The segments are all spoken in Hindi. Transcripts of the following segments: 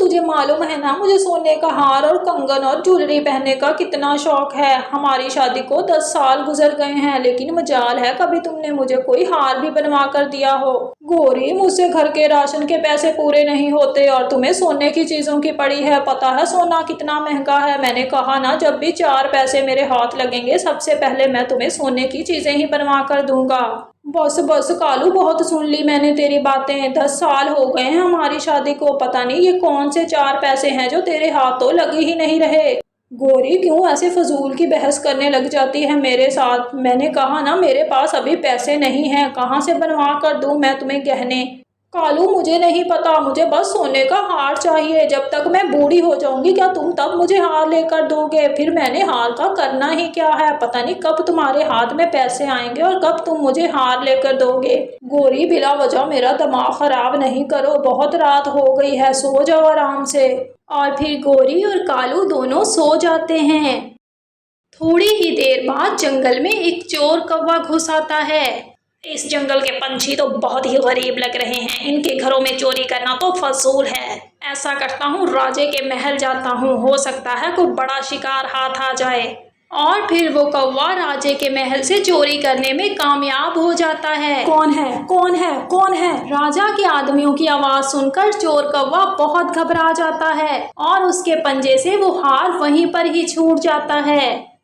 तुझे मालूम है ना मुझे सोने का हार और कंगन और ज्वेलरी पहनने का कितना शौक है। हमारी शादी को 10 साल गुजर गए हैं, लेकिन मजाल है कभी तुमने मुझे कोई हार भी बनवा कर दिया हो। गौरी, मुझसे घर के राशन के पैसे पूरे नहीं होते और तुम्हें सोने की चीजों की पड़ी है। पता है सोना कितना महंगा है। मैंने कहा ना, जब भी 4 पैसे मेरे हाथ लगेंगे सबसे पहले मैं तुम्हें सोने की चीजें ही बनवा कर दूंगा। बस बस कालू, बहुत सुन ली मैंने तेरी बातें। 10 साल हो गए हैं हमारी शादी को, पता नहीं ये कौन से 4 पैसे हैं जो तेरे हाथों लगे ही नहीं रहे। गौरी, क्यों ऐसे फजूल की बहस करने लग जाती है मेरे साथ। मैंने कहा ना मेरे पास अभी पैसे नहीं हैं, कहाँ से बनवा कर दूं मैं तुम्हें गहने। कालू, मुझे नहीं पता, मुझे बस सोने का हार चाहिए। जब तक मैं बूढ़ी हो जाऊंगी क्या तुम तब मुझे हार लेकर दोगे? फिर मैंने हार का करना ही क्या है। पता नहीं कब तुम्हारे हाथ में पैसे आएंगे और कब तुम मुझे हार लेकर दोगे। गौरी, बिला वजह मेरा दिमाग खराब नहीं करो, बहुत रात हो गई है, सो जाओ आराम से। और फिर गौरी और कालू दोनों सो जाते हैं। थोड़ी ही देर बाद जंगल में एक चोर कौवा घुस आता है। इस जंगल के पंछी तो बहुत ही गरीब लग रहे हैं, इनके घरों में चोरी करना तो फजूल है। ऐसा करता हूँ, राजे के महल जाता हूँ, हो सकता है कोई बड़ा शिकार हाथ आ जाए। और फिर वो कौवा राजे के महल से चोरी करने में कामयाब हो जाता है। कौन है, कौन है, कौन है? राजा के आदमियों की आवाज सुनकर चोर कौवा बहुत घबरा जाता है और उसके पंजे से वो हार वहीं पर ही छूट जाता है।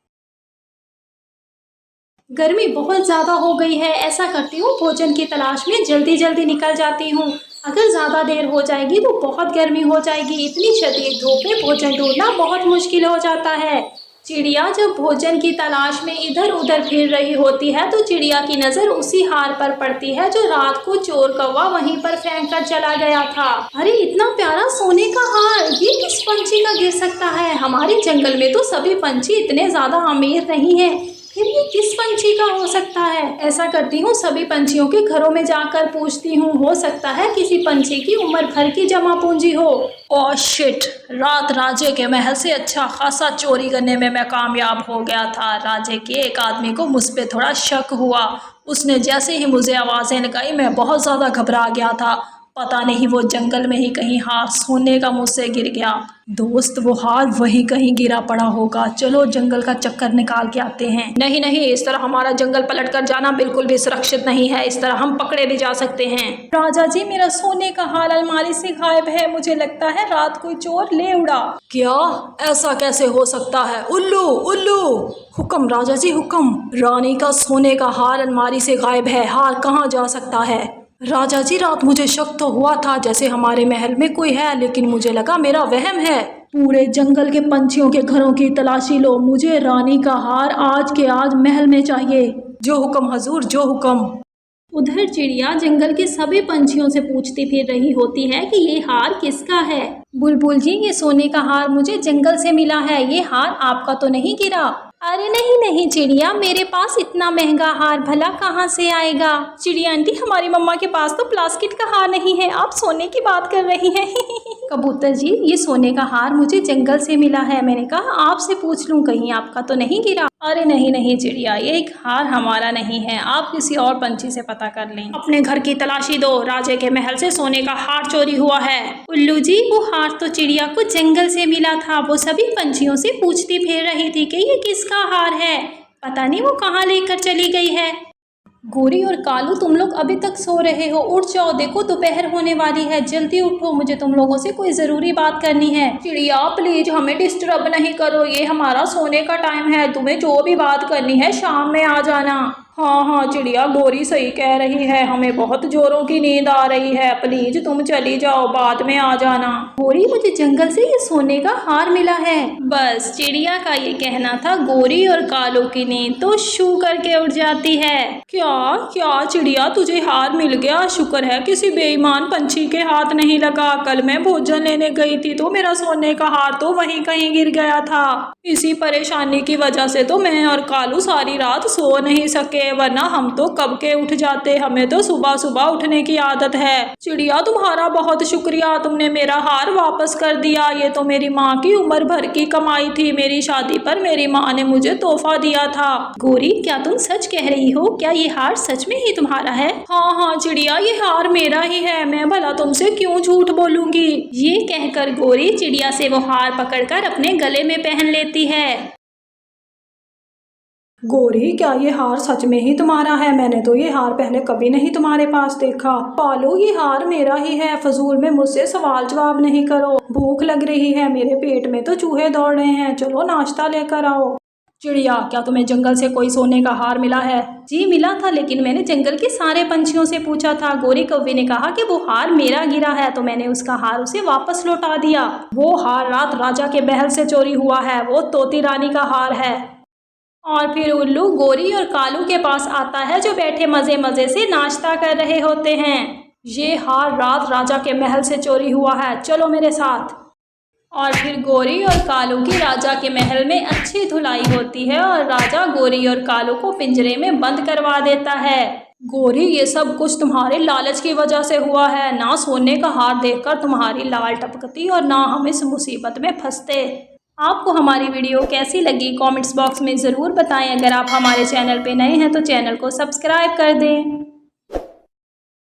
गर्मी बहुत ज़्यादा हो गई है, ऐसा करती हूँ भोजन की तलाश में जल्दी जल्दी निकल जाती हूँ। अगर ज़्यादा देर हो जाएगी तो बहुत गर्मी हो जाएगी। इतनी शदीद धूप में भोजन ढूंढना बहुत मुश्किल हो जाता है। चिड़िया जब भोजन की तलाश में इधर उधर फिर रही होती है तो चिड़िया की नज़र उसी हार पर पड़ती है जो रात को चोर कौवा वहीं पर फेंक कर चला गया था। अरे, इतना प्यारा सोने का हार, ये किस पंछी का गिर सकता है? हमारे जंगल में तो सभी पंछी इतने ज़्यादा अमीर नहीं है, फिर ये किस पंछी का हो सकता है? ऐसा करती हूँ, सभी पंछियों के घरों में जाकर पूछती हूँ, हो सकता है किसी पंछी की उम्र भर की जमा पूंजी हो। ओह शिट, रात राजे के महल से अच्छा खासा चोरी करने में मैं कामयाब हो गया था। राजे के एक आदमी को मुझ पे थोड़ा शक हुआ। उसने जैसे ही मुझे आवाज़ें लगाई मैं बहुत ज़्यादा घबरा गया था। पता नहीं वो जंगल में ही कहीं हार सोने का मुझसे गिर गया। दोस्त, वो हार वहीं कहीं गिरा पड़ा होगा, चलो जंगल का चक्कर निकाल के आते हैं। नहीं नहीं, इस तरह हमारा जंगल पलट कर जाना बिल्कुल भी सुरक्षित नहीं है, इस तरह हम पकड़े भी जा सकते हैं। राजा जी, मेरा सोने का हार अलमारी से गायब है, मुझे लगता है रात कोई चोर ले उड़ा। क्या? ऐसा कैसे हो सकता है? उल्लू उल्लू! हुक्म राजा जी, हुक्म। रानी का सोने का हार अलमारी से गायब है, हार कहाँ जा सकता है? राजा जी, रात मुझे शक तो हुआ था जैसे हमारे महल में कोई है, लेकिन मुझे लगा मेरा वहम है। पूरे जंगल के पंछियों के घरों की तलाशी लो, मुझे रानी का हार आज के आज महल में चाहिए। जो हुक्म हजूर, जो हुक्म। उधर चिड़िया जंगल के सभी पंछियों से पूछती फिर रही होती है कि ये हार किसका है। बुलबुल जी, ये सोने का हार मुझे जंगल से मिला है, ये हार आपका तो नहीं गिरा? अरे नहीं नहीं चिड़िया, मेरे पास इतना महंगा हार भला कहाँ से आएगा? चिड़िया आंटी, हमारी मम्मा के पास तो प्लास्टिक का हार नहीं है, आप सोने की बात कर रही हैं। कबूतर जी, ये सोने का हार मुझे जंगल से मिला है, मैंने कहा आपसे पूछ लूं कहीं आपका तो नहीं गिरा? अरे नहीं नहीं चिड़िया, ये एक हार हमारा नहीं है, आप किसी और पंछी से पता कर लें। अपने घर की तलाशी दो, राजे के महल से सोने का हार चोरी हुआ है। उल्लू जी, वो हार तो चिड़िया को जंगल से मिला था, वो सभी पंछियों से पूछती फिर रही थी कि ये किसका हार है, पता नहीं वो कहाँ लेकर चली गई है। गोरी और कालू, तुम लोग अभी तक सो रहे हो, उठ जाओ, देखो दोपहर होने वाली है, जल्दी उठो, मुझे तुम लोगों से कोई ज़रूरी बात करनी है। चिड़िया प्लीज हमें डिस्टर्ब नहीं करो, ये हमारा सोने का टाइम है, तुम्हें जो भी बात करनी है शाम में आ जाना। हाँ हाँ चिड़िया, गोरी सही कह रही है, हमें बहुत जोरों की नींद आ रही है, प्लीज तुम चली जाओ, बाद में आ जाना। गोरी, मुझे जंगल से ये सोने का हार मिला है। बस चिड़िया का ये कहना था, गोरी और कालू की नींद तो शू करके उठ जाती है। क्या क्या चिड़िया, तुझे हार मिल गया? शुक्र है किसी बेईमान पंछी के हाथ नहीं लगा। कल मैं भोजन लेने गई थी तो मेरा सोने का हार तो वहीं कहीं गिर गया था। इसी परेशानी की वजह से तो मैं और कालू सारी रात सो नहीं सके। सके, वरना हम तो कब के उठ जाते, हमें तो सुबह सुबह उठने की आदत है। चिड़िया तुम्हारा बहुत शुक्रिया, तुमने मेरा हार वापस कर दिया। ये तो मेरी माँ की उम्र भर की कमाई थी, मेरी शादी पर मेरी माँ ने मुझे तोहफा दिया था। गौरी, क्या तुम सच कह रही हो? क्या ये हार सच में ही तुम्हारा है? हाँ हाँ चिड़िया, ये हार मेरा ही है, मैं भला तुमसे क्यों झूठ बोलूंगी। ये कहकर गौरी चिड़िया से वो हार पकड़कर अपने गले में पहन लेती है। गौरी, क्या ये हार सच में ही तुम्हारा है? मैंने तो ये हार पहले कभी नहीं तुम्हारे पास देखा। कालू, ये हार मेरा ही है, फजूल में मुझसे सवाल जवाब नहीं करो। भूख लग रही है, मेरे पेट में तो चूहे दौड़ रहे हैं, चलो नाश्ता लेकर आओ। चिड़िया, क्या तुम्हें जंगल से कोई सोने का हार मिला है? जी मिला था, लेकिन मैंने जंगल के सारे पंछियों से पूछा था। गौरी कौवे ने कहा कि वो हार मेरा गिरा है, तो मैंने उसका हार उसे वापस लौटा दिया। वो हार रात राजा के महल से चोरी हुआ है, वो तोती रानी का हार है। और फिर उल्लू गौरी और कालू के पास आता है, जो बैठे मजे मजे से नाश्ता कर रहे होते हैं। ये हार रात राजा के महल से चोरी हुआ है, चलो मेरे साथ। और फिर गौरी और कालू की राजा के महल में अच्छी धुलाई होती है और राजा गौरी और कालू को पिंजरे में बंद करवा देता है। गौरी, ये सब कुछ तुम्हारे लालच की वजह से हुआ है, ना सोने का हार देखकर तुम्हारी लाल टपकती और ना हम इस मुसीबत में फंसते। आपको हमारी वीडियो कैसी लगी कमेंट्स बॉक्स में ज़रूर बताएं। अगर आप हमारे चैनल पे नए हैं तो चैनल को सब्सक्राइब कर दें।